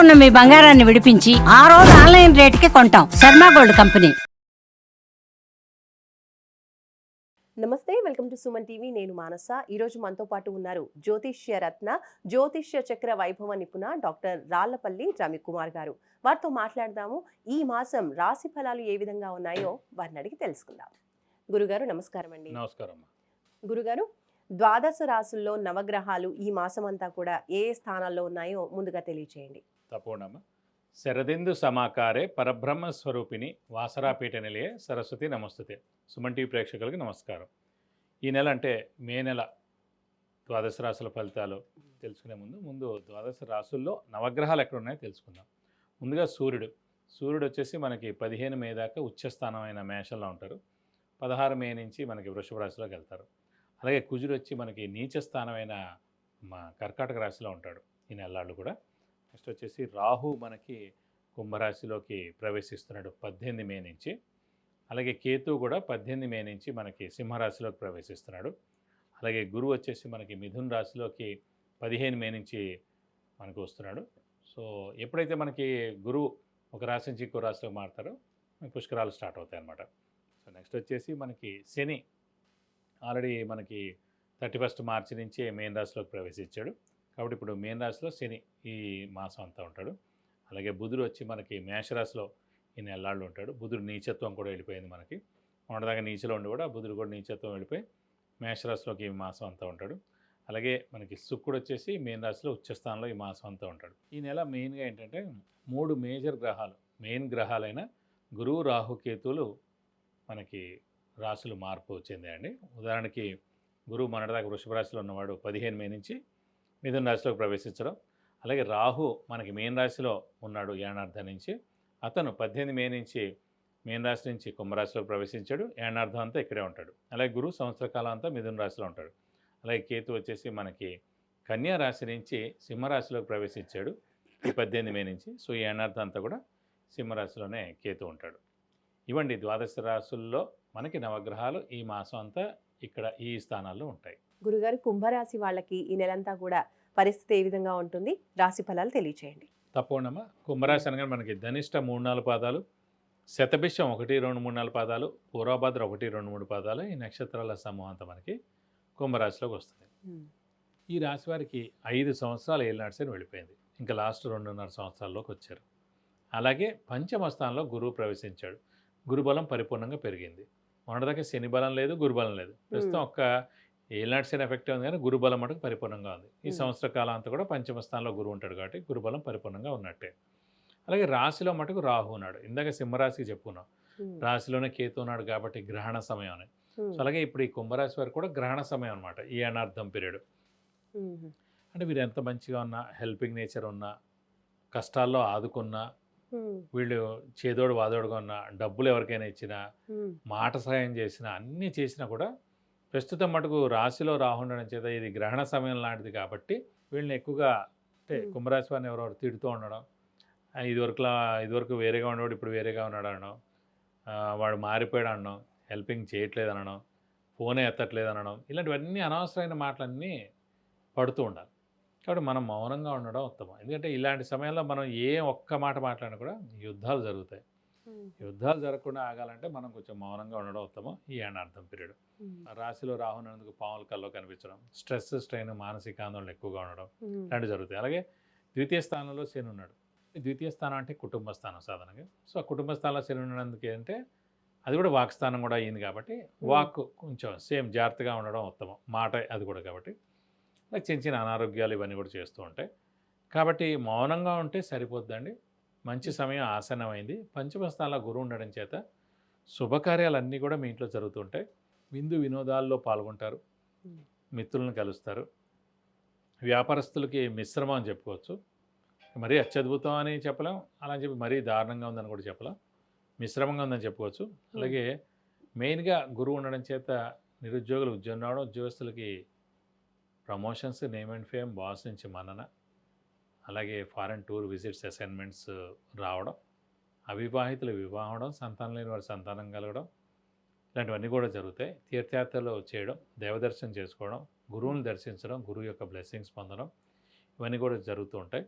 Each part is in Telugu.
ఉన్న మీ బంగారాన్ని విడిపించి ఆ రోజు ఆన్లైన్ రేటుకి కొంటాం. Sharma gold company. నమస్తే, వెల్కమ్ టు సుమన్ టీవీ. నేను మానస. ఈరోజు మనతో పాటు ఉన్నారు జ్యోతిష్య రత్న, జ్యోతిష్య చక్ర వైభవ నిపుణ డాక్టర్ రాళ్లపల్లి రవికుమార్ గారు. వారితో మాట్లాడదాము. ఈ మాసం రాశి ఫలాలు ఏ విధంగా ఉన్నాయో వారిని అడిగి తెలుసుకుందాం. గురుగారు నమస్కారం అండి. నమస్కారం. గురుగారు, ద్వాదశ రాశుల్లో నవగ్రహాలు ఈ మాసం అంతా కూడా ఏ స్థానాల్లో ఉన్నాయో ముందుగా తెలియచేయండి. తపోనమ్మ. శరదిందు సమాకారే పరబ్రహ్మ స్వరూపిణి వాసరాపీఠ నిలయే సరస్వతి నమస్తుతే. సుమన్ టీవీ ప్రేక్షకులకి నమస్కారం. ఈ నెల అంటే మే నెల ద్వాదశ రాశుల ఫలితాలు తెలుసుకునే ముందు ద్వాదశ రాశుల్లో నవగ్రహాలు ఎక్కడ ఉన్నాయో తెలుసుకుందాం. ముందుగా సూర్యుడు వచ్చేసి మనకి 15 మే దాకా ఉచ్చస్థానమైన మేషంలో ఉంటారు. 16 మే నుంచి మనకి వృషభ రాశిలోకి వెళ్తారు. అలాగే కుజుడు వచ్చి మనకి నీచ స్థానమైన కర్కాటక రాశిలో ఉంటాడు ఈ నెలలు కూడా. నెక్స్ట్ వచ్చేసి రాహు మనకి కుంభరాశిలోకి ప్రవేశిస్తున్నాడు 18 మే నుంచి. అలాగే కేతు కూడా 18 మే నుంచి మనకి సింహరాశిలోకి ప్రవేశిస్తున్నాడు. అలాగే గురువు వచ్చేసి మనకి మిథున్ రాశిలోకి 15 మే నుంచి మనకు వస్తున్నాడు. సో ఎప్పుడైతే మనకి గురువు ఒక రాశి నుంచి ఇంకో రాశిలోకి మారుతారో పుష్కరాలు స్టార్ట్ అవుతాయి అన్నమాట. సో నెక్స్ట్ వచ్చేసి మనకి శని ఆల్రెడీ మనకి 31 మార్చి నుంచి మేన్ రాశిలోకి ప్రవేశించాడు. కాబట్టి ఇప్పుడు మేన్ రాశిలో శని ఈ మాసం అంతా ఉంటాడు. అలాగే బుధుడు వచ్చి మనకి మేషరాశిలో ఈ నెలలాళ్ళు ఉంటాడు. బుధుడు నీచత్వం కూడా వెళ్ళిపోయింది మనకి. మొన్నదాకా నీచలో ఉండి కూడా బుధుడు కూడా నీచత్వం వెళ్ళిపోయి మేషరాశిలోకి ఈ మాసం అంతా ఉంటాడు. అలాగే మనకి శుక్రుడు వచ్చేసి మేన్ రాశిలో ఉచ్చస్థానంలో ఈ మాసం అంతా ఉంటాడు. ఈ నెల మెయిన్గా ఏంటంటే 3 మేజర్ గ్రహాలు, మెయిన్ గ్రహాలైన గురువు, రాహు, కేతువులు మనకి రాశులు మార్పు చెందాయండి. ఉదాహరణకి గురువు మొన్నటిదాకా వృషభ రాశిలో ఉన్నవాడు 15 మే నుంచి మిథున రాశిలోకి ప్రవేశించడం. అలాగే రాహు మనకి మేన్ రాశిలో ఉన్నాడు ఏనార్థం నుంచి. అతను 18 మే నుంచి మేన్ రాశి నుంచి కుంభరాశిలోకి ప్రవేశించాడు. ఏనార్థం అంతా ఇక్కడే ఉంటాడు. అలాగే గురువు సంవత్సర కాలం అంతా మిథున రాశిలో ఉంటాడు. అలాగే కేతు వచ్చేసి మనకి కన్యా రాశి నుంచి సింహరాశిలోకి ప్రవేశించాడు ఈ 18 మే నుంచి. సో ఈ ఏనార్థం అంతా కూడా సింహరాశిలోనే కేతు ఉంటాడు. ఇవ్వండి ద్వాదశ రాశుల్లో మనకి నవగ్రహాలు ఈ మాసం అంతా ఇక్కడ ఈ స్థానాల్లో ఉంటాయి. గురుగారు, కుంభరాశి వాళ్ళకి ఈ నెలంతా కూడా పరిస్థితి ఏ విధంగా ఉంటుంది? రాశి ఫలాలు తెలియచేయండి. తప్పకుండా. కుంభరాశి అనగా మనకి ధనిష్ట 3-4 పాదాలు, శతభిషం 1-2-3-4 పాదాలు, పూర్వభద్ర 1-2-3 పాదాలు, ఈ నక్షత్రాల సమూహం అంతా మనకి కుంభరాశిలోకి వస్తుంది. ఈ రాశి వారికి 5 సంవత్సరాలు ఏలినాడ్సని వెళ్ళిపోయింది. ఇంకా లాస్ట్ 2.5 సంవత్సరాల్లోకి వచ్చారు. అలాగే పంచమ స్థానంలో గురువు ప్రవేశించాడు. గురుబలం పరిపూర్ణంగా పెరిగింది. మొన్నటిదాకా శని బలం లేదు, గురుబలం లేదు. ప్రస్తుతం ఒక్క ఏలినాడ్సైన ఎఫెక్ట్ ఉంది, కానీ గురుబలం మటుకు పరిపూర్ణంగా ఉంది. ఈ సంవత్సర కాలం అంతా కూడా పంచమ స్థానంలో గురువు ఉంటాడు కాబట్టి గురుబలం పరిపూర్ణంగా ఉన్నట్టే. అలాగే రాశిలో మటుకు రాహు ఉన్నాడు. ఇందాక సింహరాశికి చెప్పుకున్నాం, రాశిలోనే కేతు ఉన్నాడు కాబట్టి గ్రహణ సమయం అని. సో అలాగే ఇప్పుడు ఈ కుంభరాశి వారికి కూడా గ్రహణ సమయం అనమాట, ఈ అనార్థం పీరియడ్. అంటే వీరు ఎంత మంచిగా ఉన్నా, హెల్పింగ్ నేచర్ ఉన్నా, కష్టాల్లో ఆదుకున్నా, వీళ్ళు చేదోడు వాదోడుగా ఉన్న, డబ్బులు ఎవరికైనా ఇచ్చినా, మాట సహాయం చేసినా, అన్నీ చేసినా కూడా ప్రస్తుతం మటుకు రాశిలో రాహు ఉండడం చేత ఇది గ్రహణ సమయం లాంటిది కాబట్టి వీళ్ళని ఎక్కువగా అంటే కుంభరాశి వారిని ఎవరెవరు తిడుతూ ఉండడం, ఇదివరకు వేరేగా ఉండేవాడు ఇప్పుడు వేరేగా ఉన్నాడు అనడం, వాడు మారిపోయాడు అనడం, హెల్పింగ్ చేయట్లేదు అనడం, ఫోనే ఎత్తట్లేదు అనడం, ఇలాంటివన్నీ అనవసరమైన మాటలన్నీ పడుతూ ఉండాలి. కాబట్టి మనం మౌనంగా ఉండడం ఉత్తమం. ఎందుకంటే ఇలాంటి సమయంలో మనం ఒక్క మాట మాట్లాడినా కూడా యుద్ధాలు జరుగుతాయి. యుద్ధాలు జరగకుండా ఆగాలంటే మనం కొంచెం మౌనంగా ఉండడం ఉత్తమం ఈ ఏనార్థం పీరియడ్. రాశిలో రాహునందుకు పాముల కల్లో కనిపించడం, స్ట్రెస్, స్ట్రెయిన్, మానసిక ఆందోళన ఎక్కువగా ఉండడం ఇలాంటివి జరుగుతాయి. అలాగే ద్వితీయ స్థానంలో శని ఉన్నాడు. ద్వితీయ స్థానం అంటే కుటుంబ స్థానం సాధారణంగా. సో ఆ కుటుంబ స్థానంలో శని ఉన్నందుకు ఏంటంటే అది కూడా వాక్ స్థానం కూడా అయ్యింది కాబట్టి వాక్ కొంచెం సేమ్ జాగ్రత్తగా ఉండడం ఉత్తమం. మాట అది కూడా కాబట్టి లైక్ చిన్న అనారోగ్యాలు ఇవన్నీ కూడా చేస్తూ ఉంటాయి. కాబట్టి మౌనంగా ఉంటే సరిపోద్దండి. మంచి సమయం ఆసన్నమైంది. పంచమ స్థానంలో గురువు ఉండడం చేత శుభకార్యాలన్నీ కూడా మీ ఇంట్లో జరుగుతుంటాయి. విందు వినోదాల్లో పాల్గొంటారు, మిత్రులను కలుస్తారు. వ్యాపారస్తులకి మిశ్రమం అని చెప్పుకోవచ్చు. మరీ అత్యద్భుతం అని చెప్పలేం, అలా చెప్పి మరీ దారుణంగా ఉందని కూడా చెప్పలేం, మిశ్రమంగా ఉందని చెప్పుకోవచ్చు. అలాగే మెయిన్గా గురువు ఉండడం చేత నిరుద్యోగులు ఉద్యోగం రావడం, ఉద్యోగస్తులకి promotions, name and fame, boss నుంచి మన్నన, అలాగే ఫారెన్ టూర్ విజిట్స్, అసైన్మెంట్స్ రావడం, అవివాహితులు వివాహం అవడం, సంతానం లేని వారి సంతానం కలగడం, ఇలాంటివన్నీ కూడా జరుగుతాయి. తీర్థయాత్రలు చేయడం, దేవదర్శనం చేసుకోవడం, గురువుని దర్శించడం, గురువు యొక్క బ్లెస్సింగ్స్ పొందడం, ఇవన్నీ కూడా జరుగుతూ ఉంటాయి.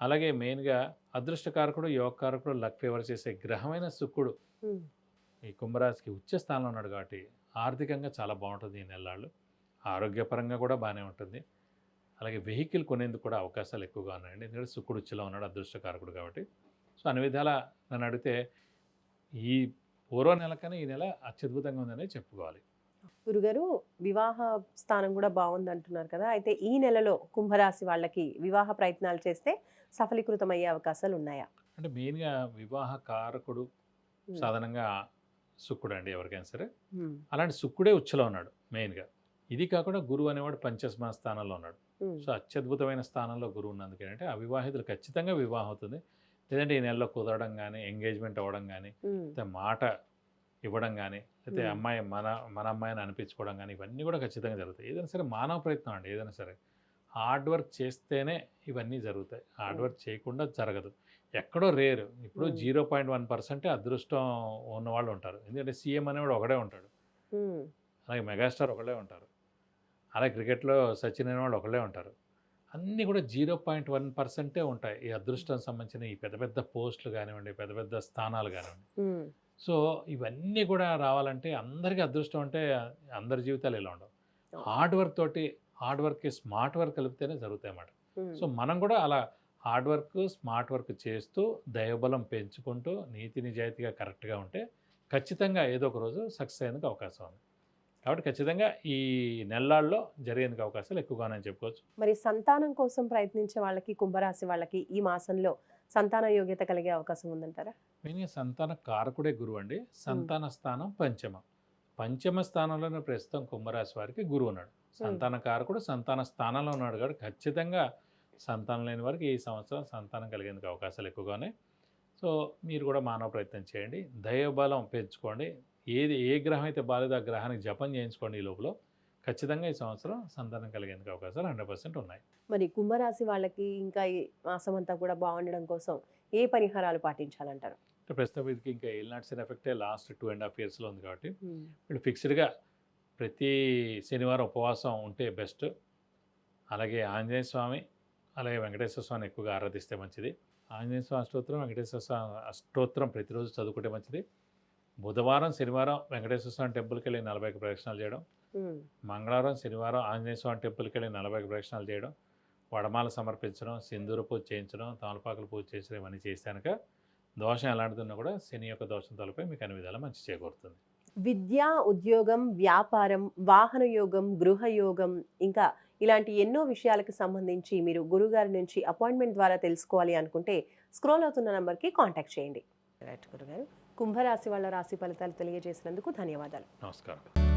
అలాగే మెయిన్గా అదృష్టకారకుడు, యోగకారకుడు, లక్ ఫేవర్ చేసే గ్రహమైన శుక్రుడు ఉమ్, ఈ కుంభరాశికి ఉచ్చ స్థానంలో ఉన్నాడు కాబట్టి ఆర్థికంగా చాలా బాగుంటుంది ఈ నెలలు. ఆరోగ్యపరంగా కూడా బాగానే ఉంటుంది. అలాగే వెహికల్ కొనేందుకు కూడా అవకాశాలు ఎక్కువగా ఉన్నాయండి. ఎందుకంటే శుక్రుడు ఉచ్చలో ఉన్నాడు, అదృష్టకారకుడు కాబట్టి. సో అన్ని విధాలా నన్ను అడిగితే ఈ పూర్వ నెల కన్నా ఈ నెల అత్యద్భుతంగా ఉందని చెప్పుకోవాలి. గురుగారు, వివాహ స్థానం కూడా బాగుంది అంటున్నారు కదా, అయితే ఈ నెలలో కుంభరాశి వాళ్ళకి వివాహ ప్రయత్నాలు చేస్తే సఫలీకృతం అయ్యే అవకాశాలు ఉన్నాయా? అంటే మెయిన్గా వివాహ కారకుడు సాధారణంగా శుక్రుడు అండి ఎవరికైనా సరే. ఉమ్, అలాంటి శుక్రుడే ఉచ్చలో ఉన్నాడు మెయిన్గా. ఇది కాకుండా గురువు అనేవాడు పంచమ స్థానంలో ఉన్నాడు. ఉమ్, సో అత్యద్భుతమైన స్థానంలో గురువు ఉన్నందుకు ఏంటంటే అవివాహితులు ఖచ్చితంగా వివాహం అవుతుంది. లేదంటే ఈ నెలలో కుదరడం కానీ, ఎంగేజ్మెంట్ అవ్వడం కానీ, ఉమ్, లేకపోతే మాట ఇవ్వడం కానీ, లేకపోతే Hmm. అమ్మాయి మన అమ్మాయిని అనిపించుకోవడం కానీ, ఇవన్నీ కూడా ఖచ్చితంగా జరుగుతాయి. ఏదైనా సరే మానవ ప్రయత్నం అండి. ఏదైనా సరే హార్డ్ వర్క్ చేస్తేనే ఇవన్నీ జరుగుతాయి. హార్డ్ వర్క్ చేయకుండా జరగదు. ఎక్కడో రేరు. ఇప్పుడు 0.1% అదృష్టం ఉన్నవాళ్ళు ఉంటారు. ఎందుకంటే సీఎం అనేవాడు ఒకడే ఉంటాడు, ఉమ్, అలాగే మెగాస్టార్ ఒకళ్ళే ఉంటారు, అలాగే క్రికెట్లో సచిన్ అనేవాళ్ళు ఒకళ్ళే ఉంటారు. అన్నీ కూడా 0.1% ఉంటాయి. ఈ అదృష్టం సంబంధించిన ఈ పెద్ద పెద్ద పోస్టులు కానివ్వండి, పెద్ద పెద్ద స్థానాలు కానివ్వండి. ఉమ్, సో ఇవన్నీ కూడా రావాలంటే అందరికీ అదృష్టం అంటే అందరి జీవితాలు ఇలా ఉండవు. హార్డ్ వర్క్ తోటి, హార్డ్ వర్క్కి స్మార్ట్ వర్క్ కలిపితేనే జరుగుతాయి అన్నమాట. ఉమ్, సో మనం కూడా అలా హార్డ్ వర్క్, స్మార్ట్ వర్క్ చేస్తూ దైవబలం పెంచుకుంటూ నీతి నిజాయితీగా కరెక్ట్గా ఉంటే ఖచ్చితంగా ఏదో ఒక రోజు సక్సెస్ అయ్యేందుకు అవకాశం ఉంది. కాబట్టి ఖచ్చితంగా ఈ నెలల్లో జరిగేందుకు అవకాశాలు ఎక్కువగానే చెప్పుకోవచ్చు. మరి సంతానం కోసం ప్రయత్నించే వాళ్ళకి, కుంభరాశి వాళ్ళకి ఈ మాసంలో సంతాన యోగ్యత కలిగే అవకాశం ఉందంటారా? మెయిన్గా సంతాన కారకుడే గురువు అండి. సంతాన స్థానం పంచమ స్థానంలోనే ప్రస్తుతం కుంభరాశి వారికి గురువు ఉన్నాడు. సంతాన కారకుడు సంతాన స్థానంలో ఉన్నాడు కాబట్టి ఖచ్చితంగా సంతానం లేని వారికి ఈ సంవత్సరం సంతానం కలిగేందుకు అవకాశాలు ఎక్కువగానే. సో మీరు కూడా మానవ ప్రయత్నం చేయండి, దైవబలం పెంచుకోండి. ఏ గ్రహం అయితే బాలేదో ఆ గ్రహానికి జపం చేయించుకోండి. ఈ లోపల ఖచ్చితంగా ఈ సంవత్సరం సంతానం కలిగేందుకు అవకాశాలు 100% ఉన్నాయి. మరి కుంభరాశి వాళ్ళకి ఇంకా ఈ మాసం అంతా కూడా బాగుండడం కోసం ఏ పరిహారాలు పాటించాలంటారు? అంటే ప్రస్తుతం వీరికి ఇంకా ఏలినాటి ఎఫెక్టే లాస్ట్ 2.5 yearsలో ఉంది కాబట్టి వీళ్ళు ఫిక్స్డ్గా ప్రతి శనివారం ఉపవాసం ఉంటే బెస్ట్. అలాగే ఆంజనేయ స్వామి, అలాగే వెంకటేశ్వర స్వామిని ఎక్కువగా ఆరాధిస్తే మంచిది. ఆంజనేయ స్వామి అష్టోత్తరం, వెంకటేశ్వర స్వామి అష్టోత్తరం ప్రతిరోజు చదువుకుంటే మంచిది. బుధవారం, శనివారం వెంకటేశ్వర స్వామి టెంపుల్కి వెళ్ళి 40 ప్రదక్షిణాలు చేయడం, మంగళవారం, శనివారం ఆంజనేయ స్వామి టెంపుల్కి వెళ్ళి 40 ప్రదక్షిణాలు చేయడం, వడమాల సమర్పించడం, సింధూర పూజ చేయించడం, తమలపాకులు పూజ చేయించడం, ఇవన్నీ చేశాక దోషం ఎలాంటిది ఉన్నా కూడా శని యొక్క దోషం తొలపై మీకు అన్ని విధాలా మంచి చేకూరుతుంది. విద్య, ఉద్యోగం, వ్యాపారం, వాహన యోగం, గృహ యోగం, ఇంకా ఇలాంటి ఎన్నో విషయాలకు సంబంధించి మీరు గురుగారి నుంచి అపాయింట్మెంట్ ద్వారా తెలుసుకోవాలి అనుకుంటే స్క్రోల్ అవుతున్న నంబర్కి కాంటాక్ట్ చేయండి. రైట్ గురుగారు, కుంభరాశి వాళ్ళ రాశి ఫలితాలు తెలియజేసినందుకు ధన్యవాదాలు. నమస్కారం.